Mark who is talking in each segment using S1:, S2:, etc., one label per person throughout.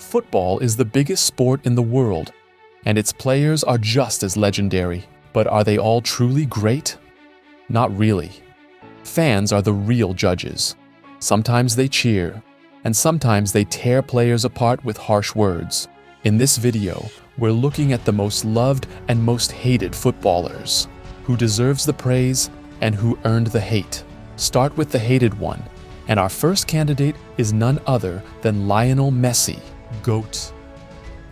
S1: Football is the biggest sport in the world, and its players are just as legendary. But are they all truly great? Not really. Fans are the real judges. Sometimes they cheer, and sometimes they tear players apart with harsh words. In this video, we're looking at the most loved and most hated footballers. Who deserves the praise and who earned the hate. Start with the hated one, and our first candidate is none other than Lionel Messi, GOAT,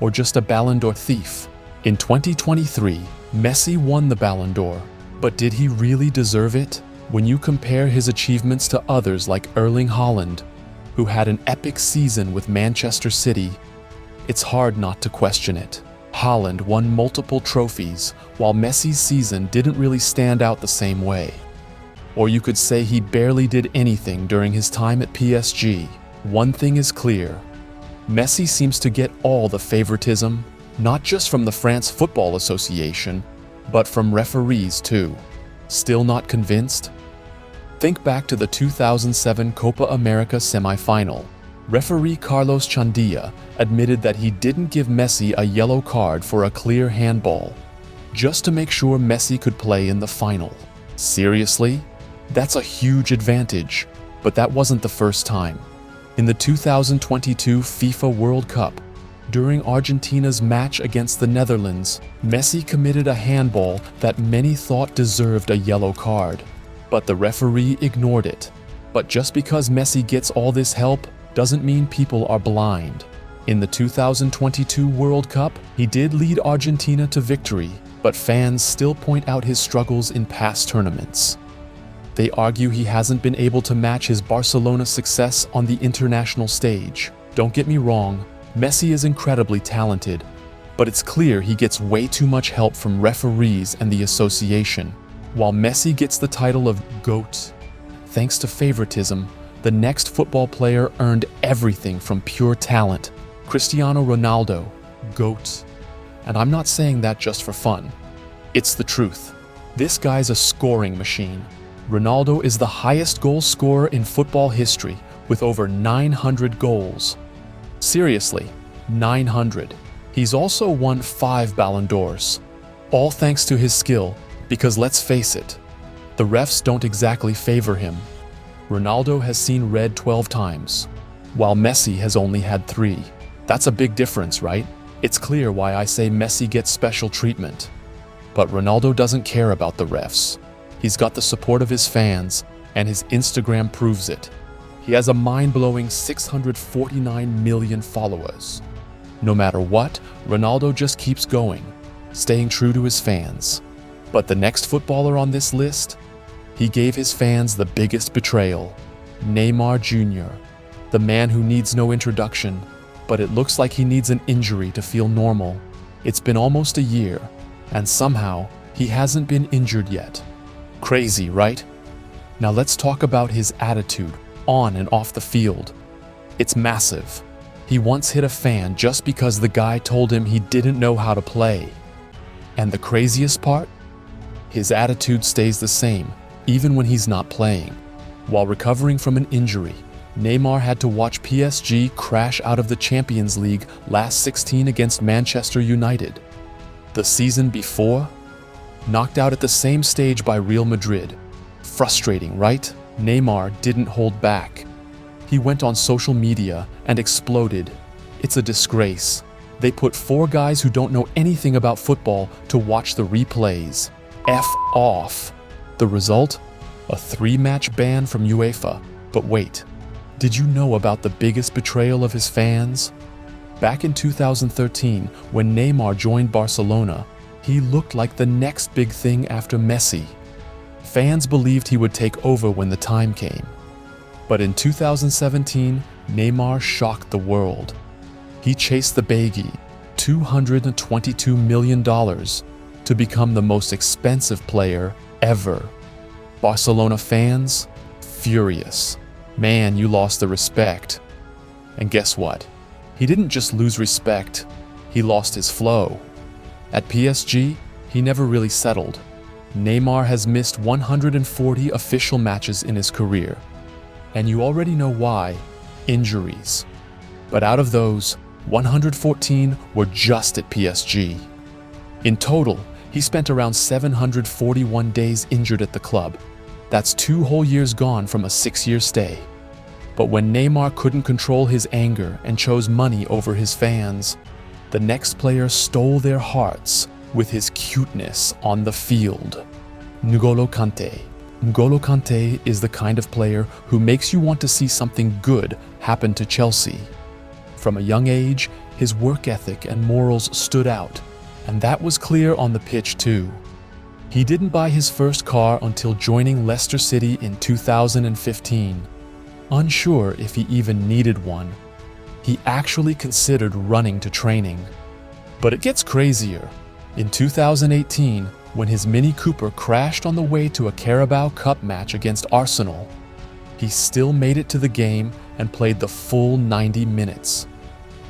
S1: or just a Ballon d'Or thief. In 2023, Messi won the Ballon d'Or, but did he really deserve it? When you compare his achievements to others like Erling Haaland, who had an epic season with Manchester City, it's hard not to question it. Haaland won multiple trophies, while Messi's season didn't really stand out the same way. Or you could say he barely did anything during his time at PSG. One thing is clear. Messi seems to get all the favoritism, not just from the France Football Association, but from referees too. Still not convinced? Think back to the 2007 Copa America semifinal. Referee Carlos Chandia admitted that he didn't give Messi a yellow card for a clear handball, just to make sure Messi could play in the final. Seriously? That's a huge advantage, but that wasn't the first time. In the 2022 FIFA World Cup, during Argentina's match against the Netherlands, Messi committed a handball that many thought deserved a yellow card, but the referee ignored it. But just because Messi gets all this help doesn't mean people are blind. In the 2022 World Cup, he did lead Argentina to victory, but fans still point out his struggles in past tournaments. They argue he hasn't been able to match his Barcelona success on the international stage. Don't get me wrong, Messi is incredibly talented, but it's clear he gets way too much help from referees and the association. While Messi gets the title of GOAT, thanks to favoritism, the next football player earned everything from pure talent. Cristiano Ronaldo, GOAT. And I'm not saying that just for fun. It's the truth. This guy's a scoring machine. Ronaldo is the highest goal scorer in football history with over 900 goals. Seriously, 900. He's also won 5 Ballon d'Ors, all thanks to his skill, because let's face it, the refs don't exactly favor him. Ronaldo has seen red 12 times, while Messi has only had 3. That's a big difference, right? It's clear why I say Messi gets special treatment. But Ronaldo doesn't care about the refs. He's got the support of his fans, and his Instagram proves it. He has a mind-blowing 649 million followers. No matter what, Ronaldo just keeps going, staying true to his fans. But the next footballer on this list? He gave his fans the biggest betrayal. Neymar Jr., the man who needs no introduction, but it looks like he needs an injury to feel normal. It's been almost a year, and somehow he hasn't been injured yet. Crazy, right? Now let's talk about his attitude on and off the field. It's massive. He once hit a fan just because the guy told him he didn't know how to play. And the craziest part? His attitude stays the same, even when he's not playing. While recovering from an injury, Neymar had to watch PSG crash out of the Champions League last 16 against Manchester United. The season before? Knocked out at the same stage by Real Madrid. Frustrating, right? Neymar didn't hold back. He went on social media and exploded. It's a disgrace. They put 4 guys who don't know anything about football to watch the replays. F off. The result? A 3-match ban from UEFA. But wait, did you know about the biggest betrayal of his fans? Back in 2013, when Neymar joined Barcelona, he looked like the next big thing after Messi. Fans believed he would take over when the time came. But in 2017, Neymar shocked the world. He chased the baggy, $222 million, to become the most expensive player ever. Barcelona fans? Furious. Man, you lost the respect. And guess what? He didn't just lose respect, he lost his flow. At PSG, he never really settled. Neymar has missed 140 official matches in his career. And you already know why: injuries. But out of those, 114 were just at PSG. In total, he spent around 741 days injured at the club. That's 2 whole years gone from a 6-year stay. But when Neymar couldn't control his anger and chose money over his fans, the next player stole their hearts with his cuteness on the field. N'Golo Kanté. N'Golo Kanté is the kind of player who makes you want to see something good happen to Chelsea. From a young age, his work ethic and morals stood out, and that was clear on the pitch too. He didn't buy his first car until joining Leicester City in 2015. Unsure if he even needed one, he actually considered running to training. But it gets crazier. In 2018, when his Mini Cooper crashed on the way to a Carabao Cup match against Arsenal, he still made it to the game and played the full 90 minutes.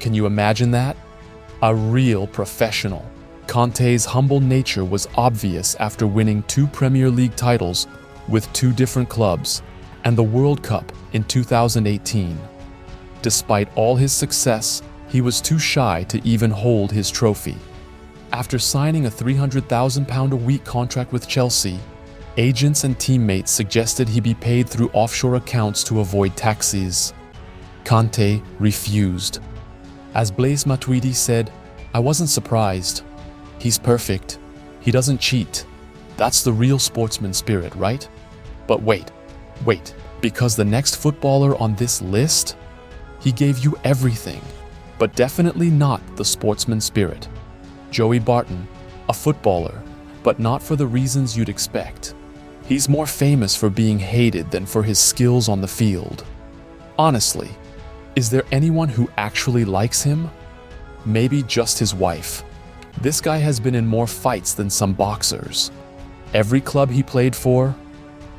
S1: Can you imagine that? A real professional. Kanté's humble nature was obvious after winning 2 Premier League titles with 2 different clubs and the World Cup in 2018. Despite all his success, he was too shy to even hold his trophy. After signing a £300,000 a week contract with Chelsea, agents and teammates suggested he be paid through offshore accounts to avoid taxes. Kanté refused. As Blaise Matuidi said, "I wasn't surprised. He's perfect. He doesn't cheat. That's the real sportsman spirit, right?" But wait, because the next footballer on this list, he gave you everything, but definitely not the sportsman spirit. Barton, a footballer, but not for the reasons you'd expect. He's more famous for being hated than for his skills on the field. Honestly, is there anyone who actually likes him? Maybe just his wife. This guy has been in more fights than some boxers. Every club he played for,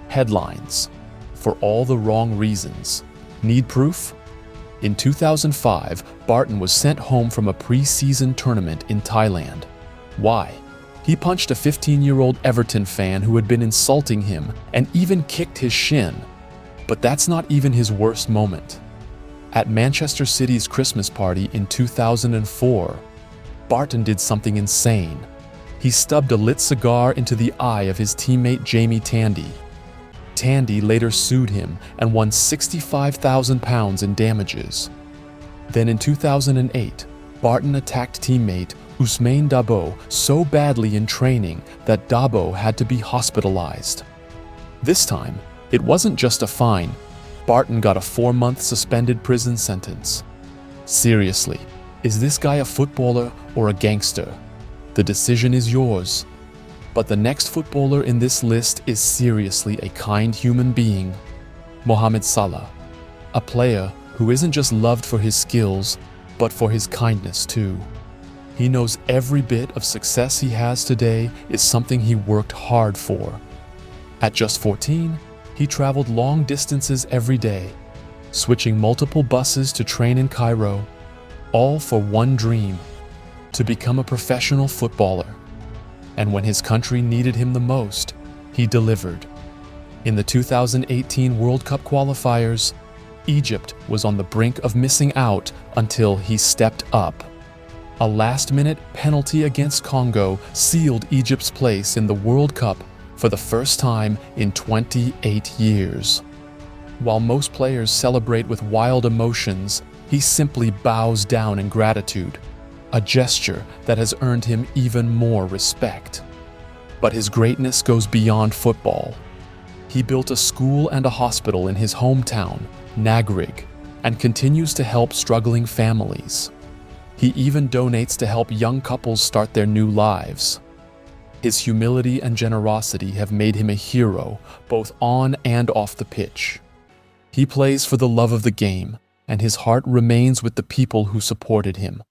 S1: headlines. For all the wrong reasons. Need proof? In 2005, Barton was sent home from a pre-season tournament in Thailand. Why? He punched a 15-year-old Everton fan who had been insulting him and even kicked his shin. But that's not even his worst moment. At Manchester City's Christmas party in 2004, Barton did something insane. He stubbed a lit cigar into the eye of his teammate Jamie Tandy. Tandy later sued him and won £65,000 in damages. Then in 2008, Barton attacked teammate Ousmane Dabo so badly in training that Dabo had to be hospitalized. This time, it wasn't just a fine. Barton got a 4-month suspended prison sentence. Seriously, is this guy a footballer or a gangster? The decision is yours. But the next footballer in this list is seriously a kind human being. Mohamed Salah, a player who isn't just loved for his skills, but for his kindness too. He knows every bit of success he has today is something he worked hard for. At just 14, he traveled long distances every day, switching multiple buses to train in Cairo, all for one dream: to become a professional footballer. And when his country needed him the most, he delivered. In the 2018 World Cup qualifiers, Egypt was on the brink of missing out until he stepped up. A last-minute penalty against Congo sealed Egypt's place in the World Cup for the first time in 28 years. While most players celebrate with wild emotions, he simply bows down in gratitude, a gesture that has earned him even more respect. But his greatness goes beyond football. He built a school and a hospital in his hometown, Nagrig, and continues to help struggling families. He even donates to help young couples start their new lives. His humility and generosity have made him a hero, both on and off the pitch. He plays for the love of the game, and his heart remains with the people who supported him.